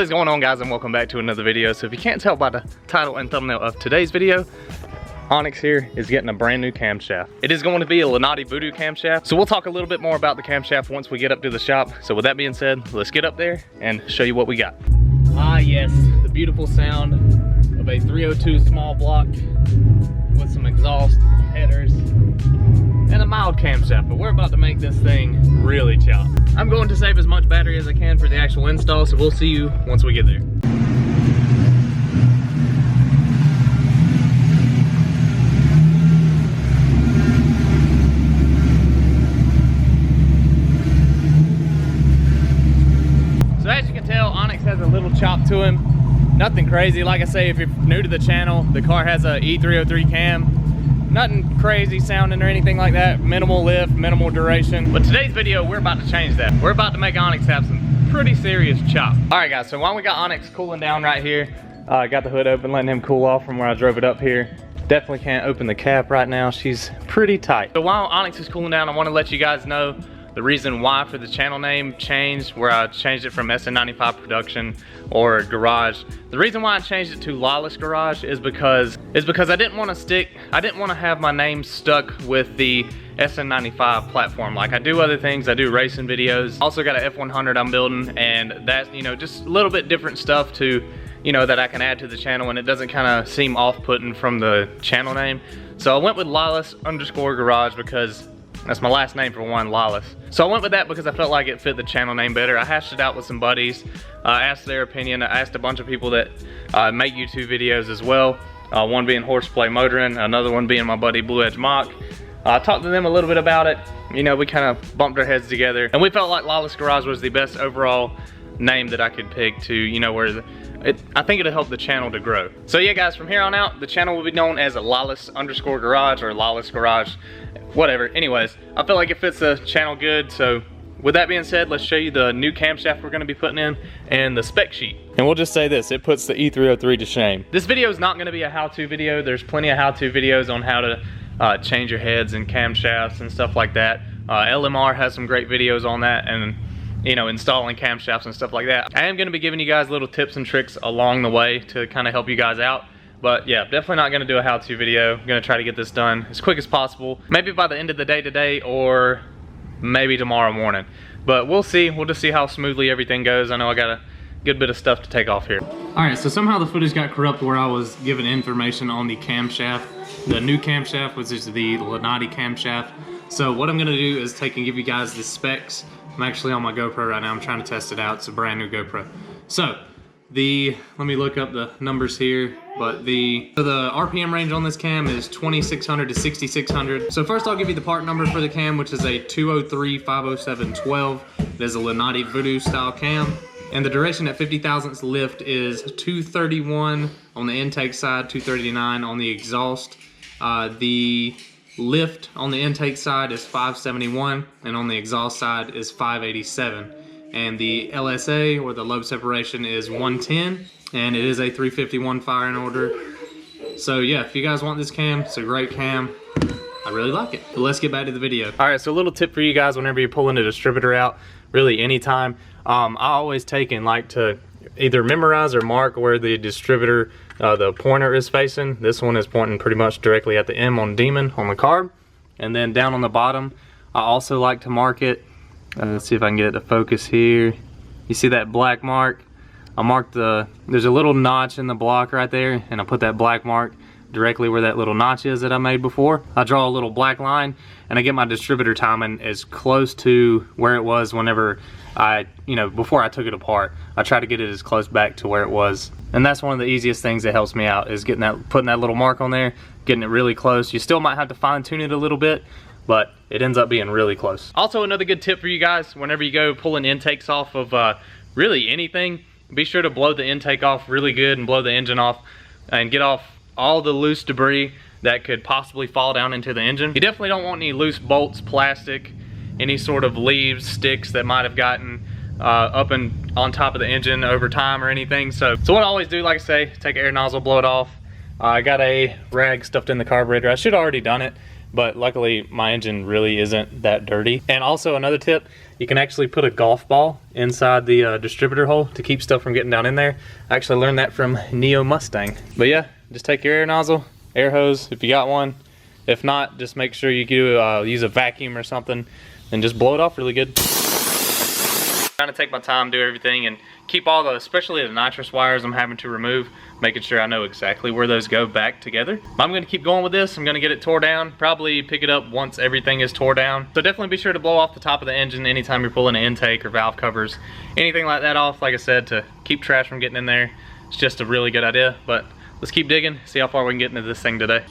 What is going on, guys, and welcome back to another video. So if you can't tell by the title and thumbnail of today's video, Onyx here is getting a brand new camshaft. It is going to be a Lunati voodoo camshaft. So we'll talk a little bit more about the camshaft once we get up to the shop. So with that being said, let's get up there and show you what we got. Ah yes, the beautiful sound of a 302 small block with some exhaust, headers, and a mild camshaft. But we're about to make this thing really chop. I'm going to save as much battery as I can for the actual install, so we'll see you once we get there. So as you can tell, Onyx has a little chop to him. Nothing crazy. Like I say, if you're new to the channel, the car has a E303 cam. Nothing crazy sounding or anything like that. Minimal lift, minimal duration. But today's video, we're about to change that. We're about to make Onyx have some pretty serious chop. All right, guys, so while we got Onyx cooling down right here, I got the hood open, letting him cool off from where I drove it up here. Definitely can't open the cap right now. She's pretty tight. So while Onyx is cooling down, I want to let you guys know the reason why for the channel name changed, where I changed it from Sn95 Production or Garage. The reason why I changed it to Lawless Garage is because I didn't want to have my name stuck with the Sn95 platform. Like I do other things, I do racing videos. Also got an F100 I'm building, and that's, you know, just a little bit different stuff to, you know, that I can add to the channel, and it doesn't kind of seem off-putting from the channel name. So I went with Lawless_Garage because that's my last name for one, Lawless. So I went with that because I felt like it fit the channel name better. I hashed it out with some buddies, asked their opinion. I asked a bunch of people that make YouTube videos as well. One being Horseplay Motoring, another one being my buddy Blue Edge Mock. I talked to them a little bit about it. You know, we kind of bumped our heads together, and we felt like Lawless Garage was the best overall name that I could pick to, you know, where I think it'll help the channel to grow. So yeah, guys, from here on out, the channel will be known as Lawless_Garage or Lawless Garage, whatever. Anyways, I feel like it fits the channel good. So with that being said, let's show you the new camshaft we're gonna be putting in and the spec sheet. And we'll just say this, it puts the E303 to shame. This video is not gonna be a how-to video. There's plenty of how-to videos on how to change your heads and camshafts and stuff like that. LMR has some great videos on that, and you know, installing camshafts and stuff like that. I am gonna be giving you guys little tips and tricks along the way to kind of help you guys out. But yeah, definitely not gonna do a how-to video. I'm gonna try to get this done as quick as possible. Maybe by the end of the day today, or maybe tomorrow morning. But we'll see. We'll just see how smoothly everything goes. I know I got a good bit of stuff to take off here. All right, so somehow the footage got corrupt where I was given information on the camshaft. The new camshaft, which is the Lunati camshaft. So what I'm gonna do is take and give you guys the specs. I'm actually on my GoPro right now. I'm trying to test it out. It's a brand new GoPro. So let me look up the numbers here, but the RPM range on this cam is 2600 to 6600. So first I'll give you the part number for the cam, which is a 203-507-12. It is a Lunati voodoo style cam. And the duration at 50 thousandths lift is 231 on the intake side, 239 on the exhaust. The lift on the intake side is 571, and on the exhaust side is 587. And the LSA, or the lobe separation, is 110, and it is a 351 firing order. So yeah, if you guys want this cam, it's a great cam. I really like it. But let's get back to the video. All right, so a little tip for you guys whenever you're pulling a distributor out, really anytime. I always take and like to either memorize or mark where the distributor, the pointer is facing. This one is pointing pretty much directly at the M on Demon on the carb. And then down on the bottom, I also like to mark it. Let's see if I can get it to focus here. You see that black mark? I marked there's a little notch in the block right there, and I put that black mark directly where that little notch is that I made before. I draw a little black line, and I get my distributor timing as close to where it was whenever before I took it apart. I try to get it as close back to where it was. And that's one of the easiest things that helps me out, is putting that little mark on there, getting it really close. You still might have to fine tune it a little bit, but it ends up being really close. Also, another good tip for you guys, whenever you go pulling intakes off of really anything, be sure to blow the intake off really good and blow the engine off and get off all the loose debris that could possibly fall down into the engine. You definitely don't want any loose bolts, plastic, any sort of leaves, sticks that might have gotten up and on top of the engine over time or anything. So what I always do, like I say, take an air nozzle, blow it off. I got a rag stuffed in the carburetor. I should have already done it, but luckily my engine really isn't that dirty. And also another tip, you can actually put a golf ball inside the distributor hole to keep stuff from getting down in there. I actually learned that from Neo Mustang. But yeah, just take your air nozzle, air hose if you got one. If not, just make sure you do use a vacuum or something and just blow it off really good. Trying to take my time, do everything, and keep all the, especially the nitrous wires I'm having to remove, making sure I know exactly where those go back together. I'm going to keep going with this. I'm going to get it tore down, probably pick it up once everything is tore down. So definitely be sure to blow off the top of the engine anytime you're pulling an intake or valve covers, anything like that off, like I said, to keep trash from getting in there. It's just a really good idea. But let's keep digging, see how far we can get into this thing today.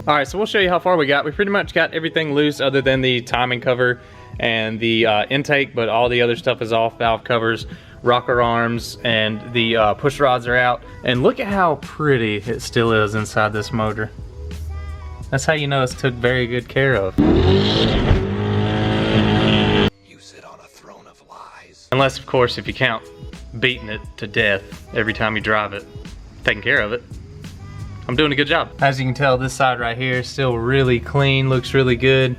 Alright, so we'll show you how far we got. We pretty much got everything loose other than the timing cover and the intake, but all the other stuff is off. Valve covers, rocker arms, and the push rods are out. And look at how pretty it still is inside this motor. That's how you know it's took very good care of. You sit on a throne of lies. Unless, of course, if you count beating it to death every time you drive it, taking care of it. I'm doing a good job. As you can tell, this side right here is still really clean, looks really good.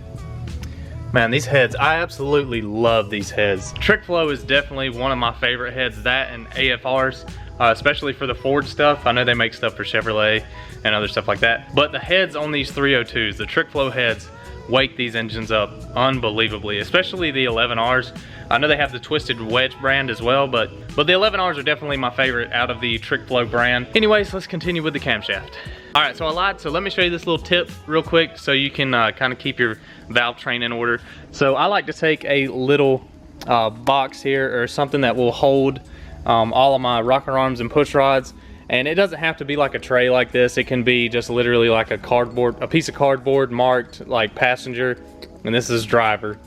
Man, these heads, I absolutely love these heads. Trick Flow is definitely one of my favorite heads, that and AFRs, especially for the Ford stuff. I know they make stuff for Chevrolet and other stuff like that. But the heads on these 302s, the Trick Flow heads, wake these engines up unbelievably, especially the 11Rs. I know they have the Twisted Wedge brand as well, but the 11Rs are definitely my favorite out of the Trick Flow brand. Anyways, let's continue with the camshaft. All right, so I lied, so let me show you this little tip real quick so you can kind of keep your valve train in order. So I like to take a little box here or something that will hold all of my rocker arms and push rods. And it doesn't have to be like a tray like this. It can be just literally like a piece of cardboard marked like passenger, and this is driver.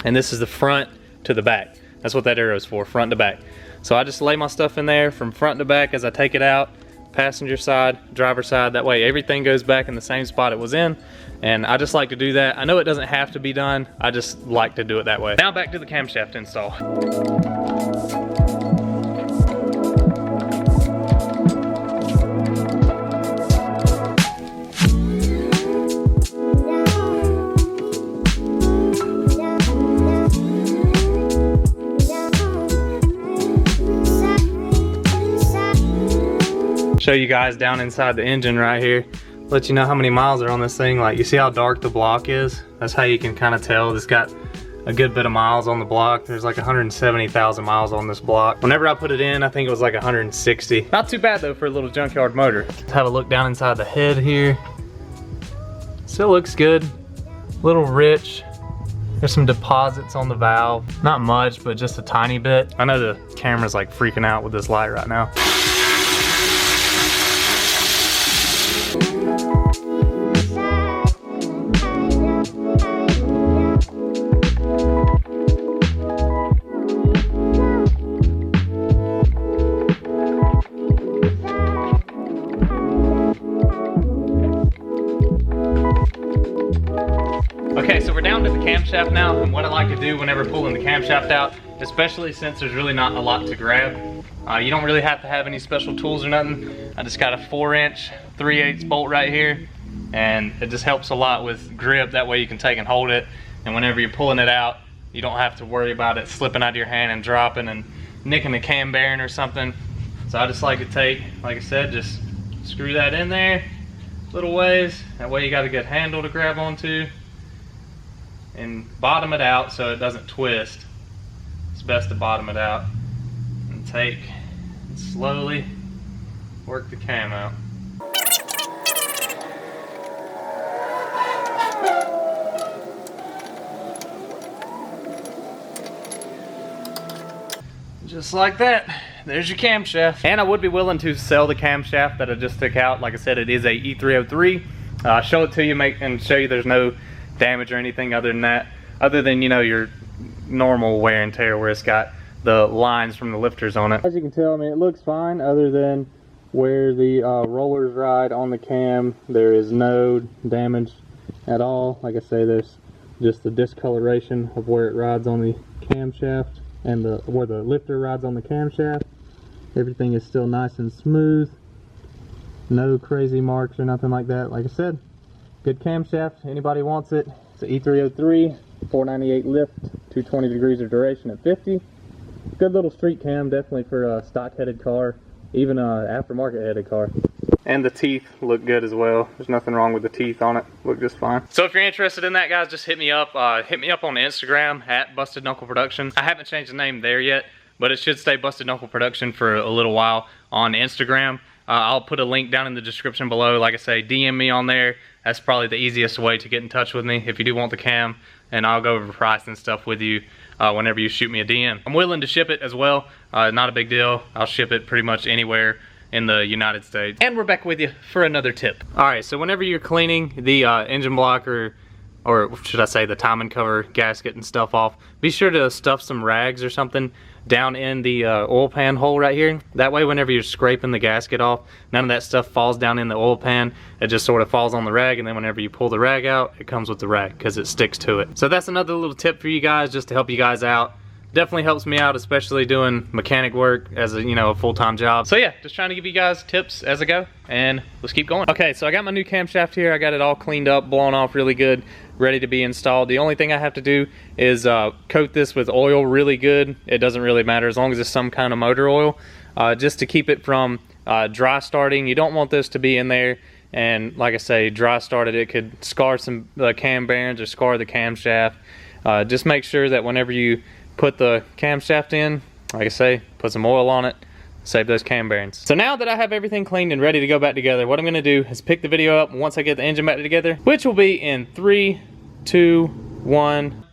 And this is the front to the back. That's what that arrow is for, front to back. So I just lay my stuff in there from front to back as I take it out, passenger side, driver side. That way everything goes back in the same spot it was in. And I just like to do that. I know it doesn't have to be done. I just like to do it that way. Now back to the camshaft install. Show you guys down inside the engine right here, let you know how many miles are on this thing. Like, you see how dark the block is? That's how you can kind of tell it's got a good bit of miles on the block. There's like 170,000 miles on this block. Whenever I put it in, I think it was like 160. Not too bad though for a little junkyard motor. Let's have a look down inside the head here. Still looks good, a little rich. There's some deposits on the valve. Not much, but just a tiny bit. I know the camera's like freaking out with this light right now. Okay, so we're down to the camshaft now, and what I like to do whenever pulling the camshaft out, especially since there's really not a lot to grab, you don't really have to have any special tools or nothing. I just got a 4-inch 3/8 bolt right here, and it just helps a lot with grip. That way you can take and hold it, and whenever you're pulling it out, you don't have to worry about it slipping out of your hand and dropping and nicking the cam bearing or something. So I just like to take, like I said, just screw that in there little ways. That way you got a good handle to grab onto, and bottom it out so it doesn't twist. It's best to bottom it out and take and slowly work the cam out. Just like that, there's your camshaft. And I would be willing to sell the camshaft that I just took out. Like I said, it is a E303. Show it to you, and show you there's no damage or anything other than that. Other than, you know, your normal wear and tear where it's got the lines from the lifters on it. As you can tell, I mean, it looks fine other than where the rollers ride on the cam. There is no damage at all. Like I say, there's just the discoloration of where it rides on the camshaft. and where the lifter rides on the camshaft. Everything is still nice and smooth. No crazy marks or nothing like that. Like I said, good camshaft. Anybody wants it. It's an E303, 498 lift, 220 degrees of duration at 50. Good little street cam, definitely for a stock headed car, even a aftermarket headed car. And the teeth look good as well. There's nothing wrong with the teeth on it. Look just fine. So if you're interested in that, guys, just hit me up. Hit me up on Instagram at Busted Knuckle Production. I haven't changed the name there yet, but it should stay Busted Knuckle Production for a little while on Instagram. I'll put a link down in the description below. Like I say, DM me on there. That's probably the easiest way to get in touch with me if you do want the cam, and I'll go over price and stuff with you whenever you shoot me a DM. I'm willing to ship it as well. Not a big deal. I'll ship it pretty much anywhere in the United States. And we're back with you for another tip. All right, so whenever you're cleaning the engine block or should I say the timing cover gasket and stuff off, be sure to stuff some rags or something down in the oil pan hole right here. That way whenever you're scraping the gasket off, none of that stuff falls down in the oil pan. It just sort of falls on the rag, and then whenever you pull the rag out, it comes with the rag because it sticks to it. So that's another little tip for you guys, just to help you guys out. Definitely helps me out, especially doing mechanic work as a, you know, a full-time job. So yeah, just trying to give you guys tips as I go, and let's keep going. Okay, so I got my new camshaft here. I got it all cleaned up, blown off really good, ready to be installed. The only thing I have to do is coat this with oil really good. It doesn't really matter as long as it's some kind of motor oil, just to keep it from dry starting. You don't want this to be in there and, like I say, dry started. It could scar some cam bearings or scar the camshaft. Just make sure that whenever you put the camshaft in, like I say, put some oil on it, save those cam bearings. So now that I have everything cleaned and ready to go back together, what I'm gonna do is pick the video up once I get the engine back together, which will be in 3, 2, 1,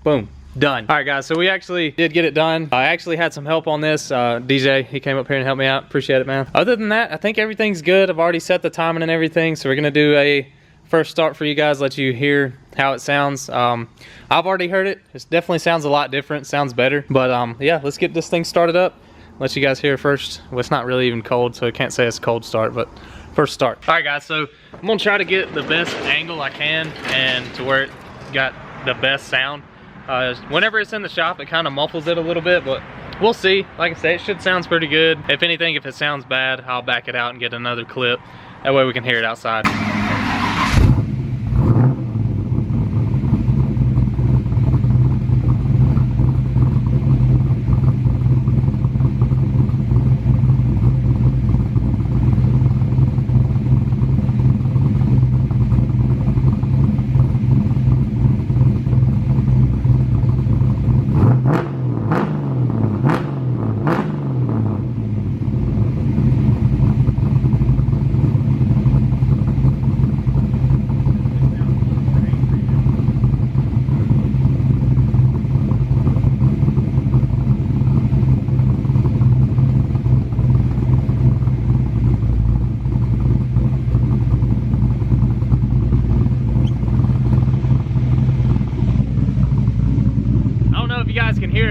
boom, done. All right, guys, so we actually did get it done. I actually had some help on this. DJ, he came up here and helped me out. Appreciate it, man. Other than that, I think everything's good. I've already set the timing and everything, so we're gonna do a first start for you guys, let you hear how it sounds. I've already heard it. It definitely sounds a lot different, sounds better. But yeah, let's get this thing started up. Let you guys hear first. Well, it's not really even cold, so I can't say it's a cold start, but first start. All right, guys, so I'm gonna try to get the best angle I can and to where it got the best sound. Whenever it's in the shop, it kind of muffles it a little bit, but we'll see. Like I say, it should sound pretty good. If anything, if it sounds bad, I'll back it out and get another clip. That way we can hear it outside.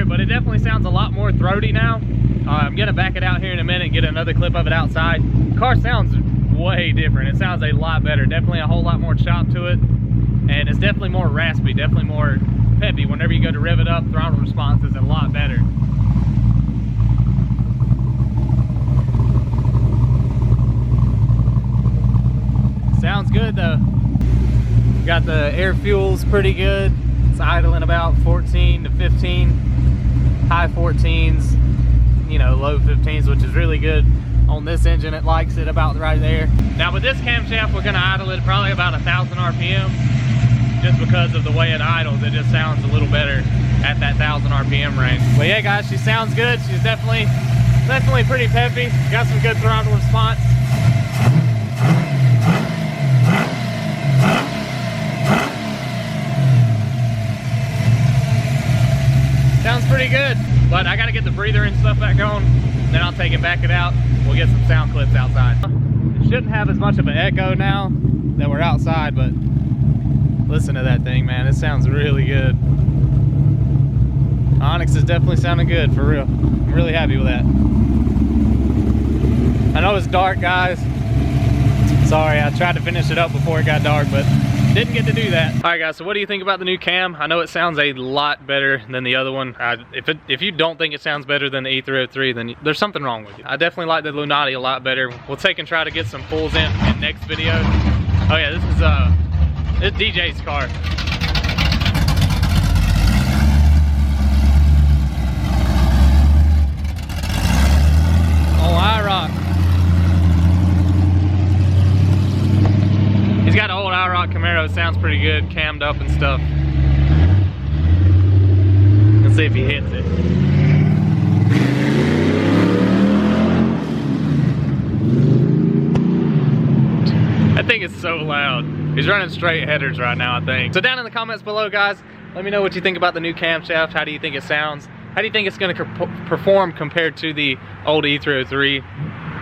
But it definitely sounds a lot more throaty now. I'm gonna back it out here in a minute and get another clip of it outside. The car sounds way different. It sounds a lot better. Definitely a whole lot more chop to it, and it's definitely more raspy, definitely more peppy. Whenever you go to rev it up, throttle response is a lot better. Sounds good though. Got the air fuels pretty good. It's idling about 14 to 15. High 14s, you know, low 15s, which is really good. On this engine, it likes it about right there. Now with this camshaft, we're gonna idle it probably about 1,000 RPM, just because of the way it idles. It just sounds a little better at that 1,000 RPM range. But yeah, guys, she sounds good. She's definitely pretty peppy. Got some good throttle response. Sounds pretty good, but I gotta get the breather and stuff back on, then I'll take it, back it out. We'll get some sound clips outside. It shouldn't have as much of an echo now that we're outside, but listen to that thing, man. It sounds really good. Onyx is definitely sounding good, for real. I'm really happy with that. I know it's dark, guys. Sorry, I tried to finish it up before it got dark, but didn't get to do that. All right guys, so what do you think about the new cam? I know it sounds a lot better than the other one. If you don't think it sounds better than the E303, then there's something wrong with you. I definitely like the Lunati a lot better. We'll take and try to get some pulls in next video. Oh yeah, this is DJ's car. Oh, IROC. He's got an old IROC Camaro. It sounds pretty good, cammed up and stuff. Let's see if he hits it. That thing is so loud. He's running straight headers right now, I think. So down in the comments below, guys, let me know what you think about the new camshaft. How do you think it sounds? How do you think it's going to perform compared to the old E303?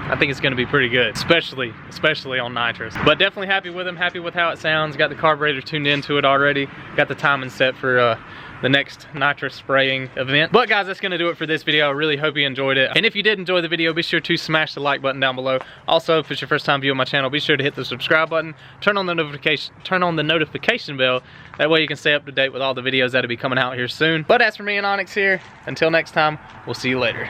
I think it's going to be pretty good, especially on nitrous. But definitely happy with him, happy with how it sounds. Got the carburetor tuned into it already. Got the timing set for the next nitrous spraying event. But guys, that's going to do it for this video. I really hope you enjoyed it. And if you did enjoy the video, be sure to smash the like button down below. Also, if it's your first time viewing my channel, be sure to hit the subscribe button. Turn on the notification bell. That way you can stay up to date with all the videos that'll be coming out here soon. But as for me and Onyx here, until next time, we'll see you later.